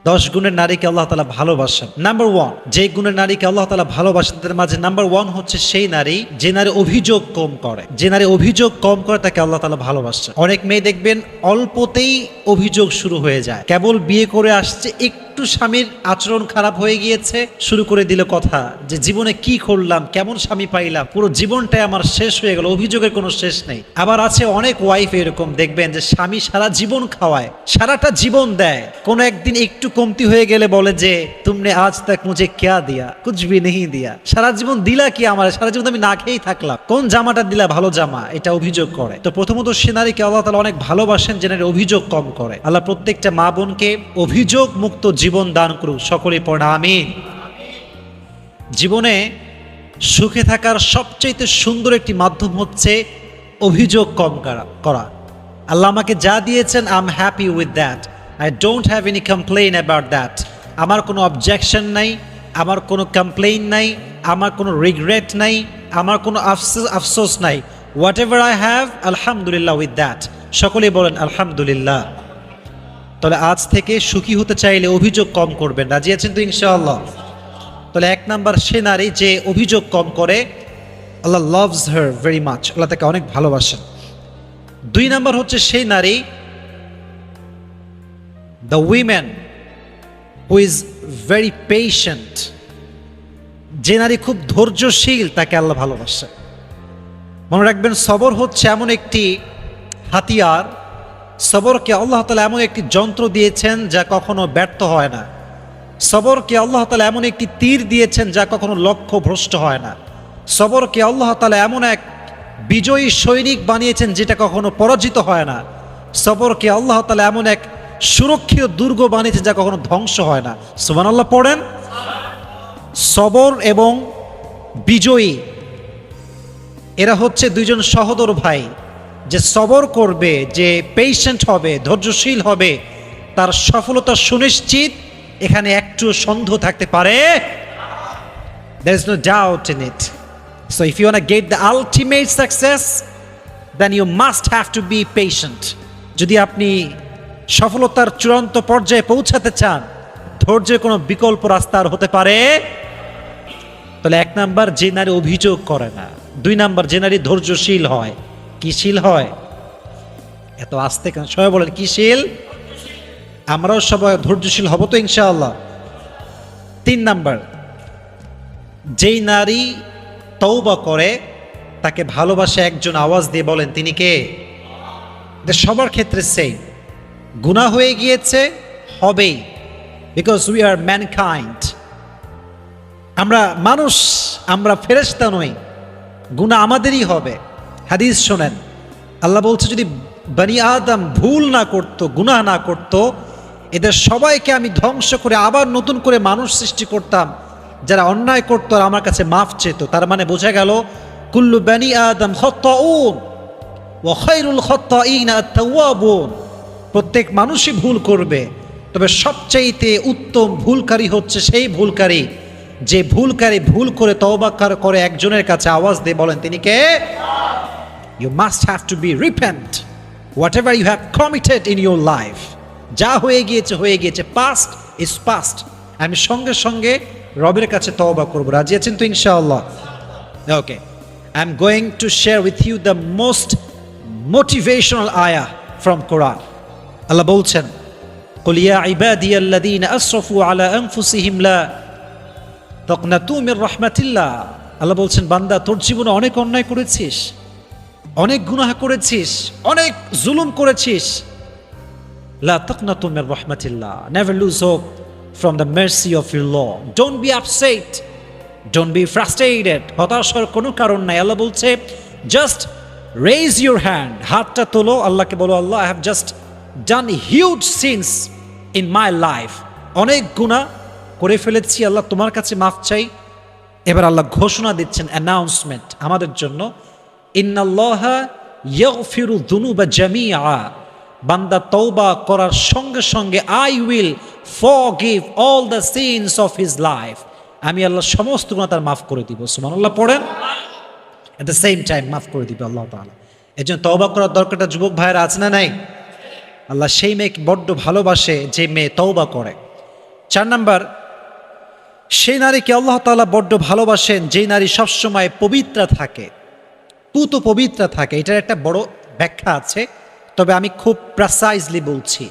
10 গুণের নারীকে আল্লাহ তাআলা ভালোবাসেন। নাম্বার 1, যে গুণের নারীকে আল্লাহ তাআলা ভালোবাসেন তাদের মাঝে নাম্বার 1 হচ্ছে সেই নারী যে নারী অভিযোগ কম করে। যে নারী অভিযোগ কম করে তাকে আল্লাহ তাআলা ভালোবাসেন। অনেক মেয়ে দেখবেন অল্পতেই অভিযোগ শুরু হয়ে যায়, কেবল বিয়ে করে আসছে, একটু স্বামীর আচরণ খারাপ হয়ে গিয়েছে, শুরু করে দিল কথা যে জীবনে কি করলাম, কেমন স্বামী পাইলাম, পুরো জীবনটাই আমার শেষ হয়ে গেল, অভিযোগের কোনো শেষ নেই। আবার আছে অনেক ওয়াইফ এরকম দেখবেন যে স্বামী সারা জীবন খাওয়ায়, সারাটা জীবন দেয়, কোনো একদিন একটু কমতি হয়ে গেলে বলে যে তুমনে আজ তক মুঝে ক্যা দিয়া, কুছ ভি নেহি দিয়া, সারা জীবন দিলা কি আমার, সারা জীবন আমি না খেয়েই থাকলাম, কোন জামাটা দিলা ভালো জামা, এটা অভিযোগ করে। তো প্রথমত সে নারীকে আল্লাহ তাআলা অনেক ভালোবাসেন যে নারী অভিযোগ কম করে। আল্লাহ প্রত্যেকটা মা বোনকে অভিযোগ মুক্ত জীবন দান করুক, সকলেই পড়ে আমিন। জীবনে সুখে থাকার সবচেয়ে সুন্দর একটি মাধ্যম হচ্ছে অভিযোগ কম করা। আল্লাহ আমাকে যা দিয়েছেন I am happy with that, I don't have any complain about that. আমার কোনো অবজেকশন নাই, আমার কোনো কমপ্লেইন নাই, আমার কোনো রিগ্রেট নাই, আমার কোনো আফসোস নাই। হোয়াট এভার আই হ্যাভ, আলহামদুলিল্লাহ উইথ দ্যাট। সকলেই বলেন আলহামদুলিল্লাহ। তাহলে আজ থেকে সুখী হতে চাইলে অভিযোগ কম করবেন, রাজি আছেন তো ইনশাআল্লাহ? তাহলে 1 নাম্বার সে নারী যে অভিযোগ কম করে, আল্লাহ লাভস হার ভেরি মাচ, আল্লাহ তাকে অনেক ভালোবাসেন। 2 নাম্বার হচ্ছে সেই নারী, the women who is very patient, যে নারী খুব ধৈর্যশীল তাকে আল্লাহ ভালোবাসে। মনে রাখবেন সবর হচ্ছে এমন একটি হাতিয়ার, সবরকে আল্লাহ তাআলা এমন একটি যন্ত্র দিয়েছেন যা কখনো ব্যর্থ হয় না। সবরকে আল্লাহ তাআলা এমন একটি তীর দিয়েছেন যা কখনো লক্ষ্য ভ্রষ্ট হয় না। সবরকে আল্লাহ তাআলা এমন এক বিজয়ী সৈনিক বানিয়েছেন যেটা কখনো পরাজিত হয় না। সবরকে আল্লাহ তাআলা এমন এক সুরক্ষিত দুর্গ বানিয়েছেন যা কখনো ধ্বংস হয় না। সুবহানাল্লাহ পড়েন। সবর এবং বিজয়ী এরা হচ্ছে 2 জন সহোদর ভাই। যে সবর করবে, যে পেশেন্ট হবে, ধৈর্যশীল হবে, তার সফলতা সুনিশ্চিত, এখানে একটু সন্দেহ থাকতে পারে। There is no doubt in it. So if you want to get the ultimate success, then you must have to be patient. যদি আপনি সফলতার চূড়ান্ত পর্যায়ে পৌঁছাতে চান, ধৈর্যের কোনো বিকল্প রাস্তা আর হতে পারে। তাহলে 1 নাম্বার যে নারী অভিযোগ করে না, 2 নাম্বার যে নারী ধৈর্যশীল হয়। কিশীল হয়? এত আস্তে কেন? সবাই বলেন কিশীল। আমরাও সবাই ধৈর্যশীল হব তো ইনশাআল্লাহ। 3 নাম্বার, যেই নারী তওবা করে তাকে ভালোবাসে একজন, আওয়াজ দিয়ে বলেন তিনি কে? এটা সবার ক্ষেত্রে সেম। গুনাহ হয়ে গিয়েছে, হবেই, বিকজ উই আর ম্যানকাইন্ড। আমরা মানুষ, আমরা ফেরেশতা নই, গুনাহ আমাদেরই হবে। হাদিস শোনেন, আল্লাহ বলছে যদি বনি আদম ভুল না করত, গুনাহ না করত, এদের সবাইকে আমি ধ্বংস করে আবার নতুন করে মানুষ সৃষ্টি করতাম যারা অন্যায় করতো আর আমার কাছে মাফ চেত। তার মানে বোঝা গেল কুল্লু বনি আদম খাত্তাউন ওয়া খায়রুল খাত্তাইনা আত-তাওয়াবুন। প্রত্যেক মানুষই ভুল করবে, তবে সবচাইতে উত্তম ভুলকারী হচ্ছে সেই ভুলকারী যে ভুলকারী ভুল করে তওবা করে একজনের কাছে, আওয়াজ দিয়ে বলেন তিনি কে? You must have to be repent whatever you have committed in your life. যা হয়ে গিয়েছে হয়ে গিয়েছে, past is past. আমি সঙ্গে সঙ্গে রবের কাছে তওবা করব। রাজি আছেন তো ইনশাআল্লাহ? Okay, I'm going to share with you the most motivational ayah from Quran. আল্লাহ বলছেন, قل يا عبادي الذين أسرفوا على أنفسهم لا تقنطوا من رحمة الله. আল্লাহ বলছেন, বান্দা তোর জীবনে অনেক অন্যায় করেছিস, অনেক গুনাহ করেছিস, অনেক জুলুম করেছিস, লা তাকনাতু Mir রাহমাতিল্লাহ, never lose hope from the mercy of your Lord. Don't be upset, don't be frustrated. হতাশার কোনো কারণ নাই। আল্লাহ বলছে just raise your hand, হাতটা তোলো, আল্লাহকে বলো, আল্লাহ I have just done huge sins in my life. অনেক গুনাহ করে ফেলেছি, আল্লাহ তোমার কাছে মাফ চাই। এবার আল্লাহ ঘোষণা দিচ্ছেন, অ্যানাউন্সমেন্ট আমাদের জন্য, ইন্নাল্লাহা ইয়াগফিরু যুনুবা জামিআ। বান্দা তওবা করার সঙ্গে সঙ্গে I will forgive all the sins of his life, আমি আল্লাহ সমস্ত গুনাহ তার মাফ করে দিব। সুবহানাল্লাহ পড়েন। এট দ্য সেম টাইম মাফ করে দিবে আল্লাহ তাআলা। এজন্য তওবা করার দরকারটা যুবক ভাইয়েরা আছে না নাই? আল্লাহ সেই মেয়েকে বড্ড ভালোবাসে যে মেয়ে তওবা করে। 4 নাম্বার, সেই নারীকে আল্লাহ তাআলা বড্ড ভালোবাসেন যেই নারী সবসময় পবিত্রা থাকে, পুত পবিত্রা থাকে। এটার একটা বড় ব্যাখ্যা আছে, তবে আমি খুব প্রেসাইজলি বলছি।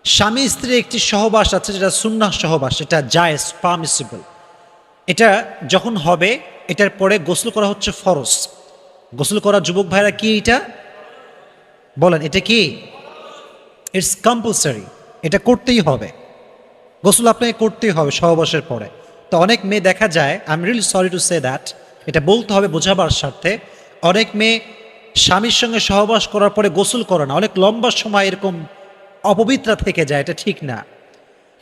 স্বামী স্ত্রীর একটি সহবাস আছে যেটা সুন্নাহ সহবাস, এটা জায়েজ, পারমিসিবল। এটা যখন হবে এটার পরে গোসল করা হচ্ছে ফরজ। গোসল করা যুবক ভাইরা কি এটা বলেন, এটা কি? ইটস কম্পালসারি, এটা করতেই হবে। গোসল আপনাকে করতেই হবে সহবাসের পরে। তো অনেক মেয়ে দেখা যায়, I am really sorry to say that, এটা বলতে হবে বোঝাবার স্বার্থে, অনেক মেয়ে স্বামীর সঙ্গে সহবাস করার পরে গোসল করে না, অনেক লম্বা সময় এরকম অপবিত্রা থেকে যায়। এটা ঠিক না।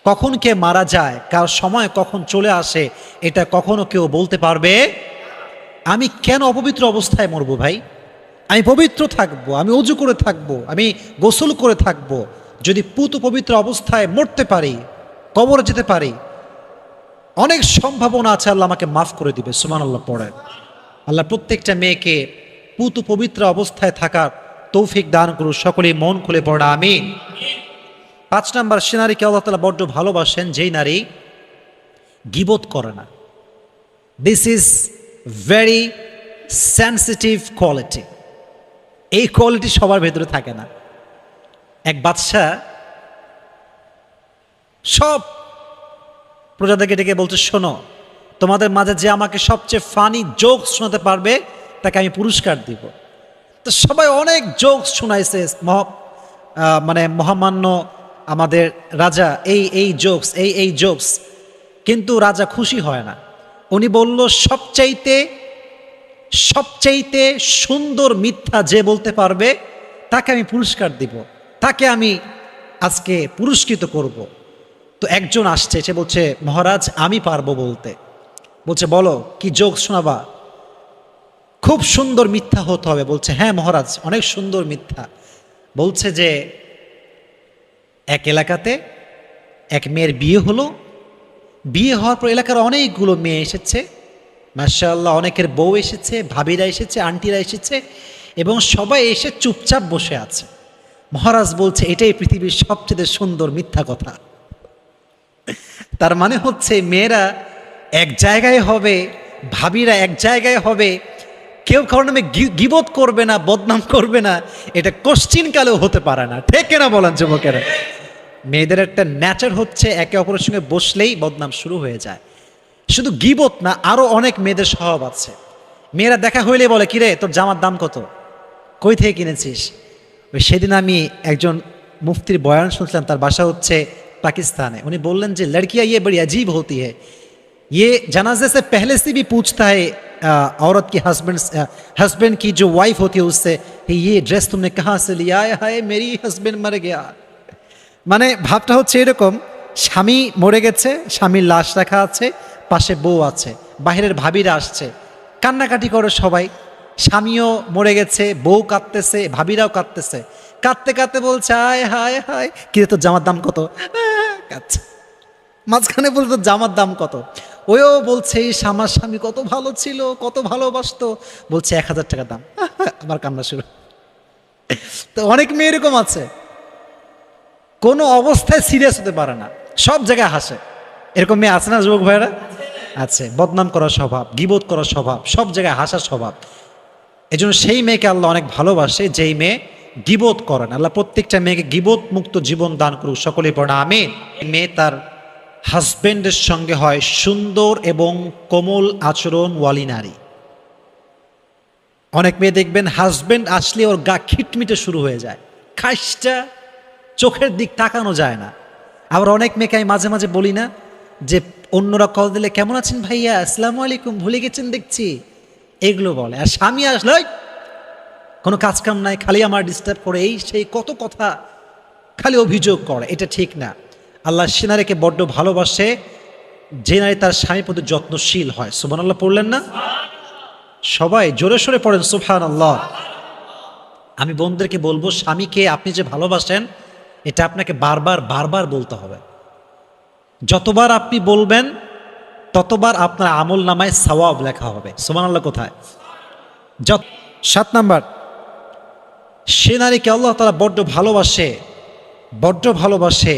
কখন কে মারা যায়, কার সময় কখন চলে আসে, এটা কখনো কেউ বলতে পারবে? আমি কেন অপবিত্র অবস্থায় মরবো ভাই? আমি পবিত্র থাকবো, আমি অজু করে থাকবো, আমি গোসল করে থাকবো। যদি পুত পবিত্র অবস্থায় মরতে পারি, কবরে যেতে পারি, অনেক সম্ভাবনা আছে আল্লাহ আমাকে মাফ করে দিবে। সুবহানাল্লাহ পড়ে। আল্লাহ প্রত্যেকটা মেয়েকে পুত পবিত্র অবস্থায় থাকার তৌফিক দান করুন। সকলেই মন খুলে পড়া আমিন। 5 নাম্বার, সে নারীকে আল্লাহ তাআলা বড্ড ভালোবাসেন যেই নারী গীবত করে না। This is very sensitive quality. এই কোয়ালিটি সবার ভেতরে থাকে না। এক বাদশা সব প্রজাদেরকে ডেকে বলছে, শোনো, তোমাদের মাঝে যে আমাকে সবচেয়ে ফানি জোকস শোনাতে পারবে তাকে আমি পুরস্কার দিব। তো সবাই অনেক জোকস শোনাইছে, মানে মহামান্য আমাদের রাজা এই জোকস এই জোকস, কিন্তু রাজা খুশি হয় না। উনি বলল, সবচাইতে সুন্দর মিথ্যা যে বলতে পারবে তাকে আমি পুরস্কার দিব, তাকে আমি আজকে পুরস্কৃত করব। তো একজন আসছে, সে বলছে, মহারাজ আমি পারবো বলতে। বলছে, বলো কি জোক শোনাবা? খুব সুন্দর মিথ্যা হতে হবে। বলছে, হ্যাঁ মহারাজ, অনেক সুন্দর মিথ্যা। বলছে যে এক এলাকাতে এক মেয়ের বিয়ে হলো। বিয়ে হওয়ার পর এলাকার অনেকগুলো মেয়ে এসেছে, মাশাআল্লাহ, অনেকের বউ এসেছে, ভাবিরা এসেছে, আন্টিরা এসেছে, এবং সবাই এসে চুপচাপ বসে আছে। মহারাজ বলছে, এটাই পৃথিবীর সবচেয়ে সুন্দর মিথ্যা কথা। তার মানে হচ্ছে মেয়েরা এক জায়গায় হবে, ভাবিরা এক জায়গায় হবে, কেউ কারণ নামে গীবত করবে না, বদনাম করবে না, এটা কোশ্চিন কালেও হতে পারে না। ঠিক কিনা বলেন যুবকেরা? মেয়েদের একটা ন্যাচার হচ্ছে একে অপরের সঙ্গে বসলেই বদনাম শুরু হয়ে যায়। শুধু গীবত না, আরো অনেক মেয়েদের স্বভাব আছে। মেয়েরা দেখা হইলে বলে, কিরে তোর জামার দাম কত, কই থেকে কিনেছিস? সেদিন আমি একজন মুফতির বয়ান শুনছিলাম, তার বাসা হচ্ছে पाकिस्तान है। उन्हें बोलन जी लड़कियां ये बड़ी अजीब होती है, ये जनाजे से पहले से भी पूछता है औरत की हस्बैंड की जो वाइफ होती है उससे, ये ड्रेस तुमने कहाँ से लिया? हाय मेरी हस्बैंड मर गया। মানে ভাবটা হচ্ছে এরকম, স্বামী মরে গেছে, স্বামীর লাশ রাখা আছে, পাশে বউ আছে, বাহিরের ভাবিরা আসছে, কান্নাকাটি করে সবাই। স্বামীও মরে গেছে, বউ কাঁদতেছে, ভাবিরাও কাঁদতেছে, কাঁদতে কাঁদতে বলছে, হায় হায় হায়, কিরে তোর জামার দাম কত? কাঁদছে। মাঝখানে বলতো জামার দাম কত? ওও বলছে আমার স্বামী কত ভালো ছিল, কত ভালোবাসতো, বলছে 1000 টাকা দাম। আমার কান্না শুরু। তো অনেক মেয়ে এরকম আছে, কোনো অবস্থায় সিরিয়াস হতে পারে না, সব জায়গায় হাসে। এরকম মেয়ে আছে না যুবক ভাইরা? আছে। বদনাম করার স্বভাব, গীবত করার স্বভাব, সব জায়গায় হাসার স্বভাব। এই জন্য সেই মেয়েকে আল্লাহ অনেক ভালোবাসে যেই মেয়ে গীবত করেন। আল্লাহ প্রত্যেকটা মেয়েকে গীবত মুক্ত জীবন দান করুক, সকলেই পড়া আমিন। মেয়ে তার হাজবেন্ডের সঙ্গে হয় সুন্দর এবং কোমল আচরণওয়ালী নারী। অনেক মেয়ে দেখবেন হাজবেন্ড আসলে ওর গা খিটমিটে শুরু হয়ে যায়, খাইসটা, চোখের দিক তাকানো যায় না। আবার অনেক মেয়েকে আমি মাঝে মাঝে বলি না যে অন্যরা কল দিলে কেমন আছেন ভাইয়া, আসসালামু আলাইকুম, ভুলে গেছেন দেখছি, এগুলো বলে। আর স্বামী আসলে কোনো কাজ কাম নাই, খালি আমার ডিস্টার্ব করে, এই সেই কত কথা, খালি অভিযোগ করে। এটা ঠিক না। আল্লাহ সে নারীকে বড্ড ভালোবাসে যে নারী তার স্বামীর প্রতি যত্নশীল হয়। সুবহানাল্লাহ পড়লেন না? সবাই জোরে সোরে পড়েন সুবহানাল্লাহ। আমি বোনদেরকে বলবো, স্বামীকে আপনি যে ভালোবাসেন এটা আপনাকে বারবার বারবার বলতে হবে। যতবার আপনি বলবেন ততবার আপনার আমল নামায় সওয়াব লেখা হবে। সুবহানাল্লাহ কোথায়? 7 নাম্বার, সে নারীকে আল্লাহ তাআলা বড্ড ভালোবাসে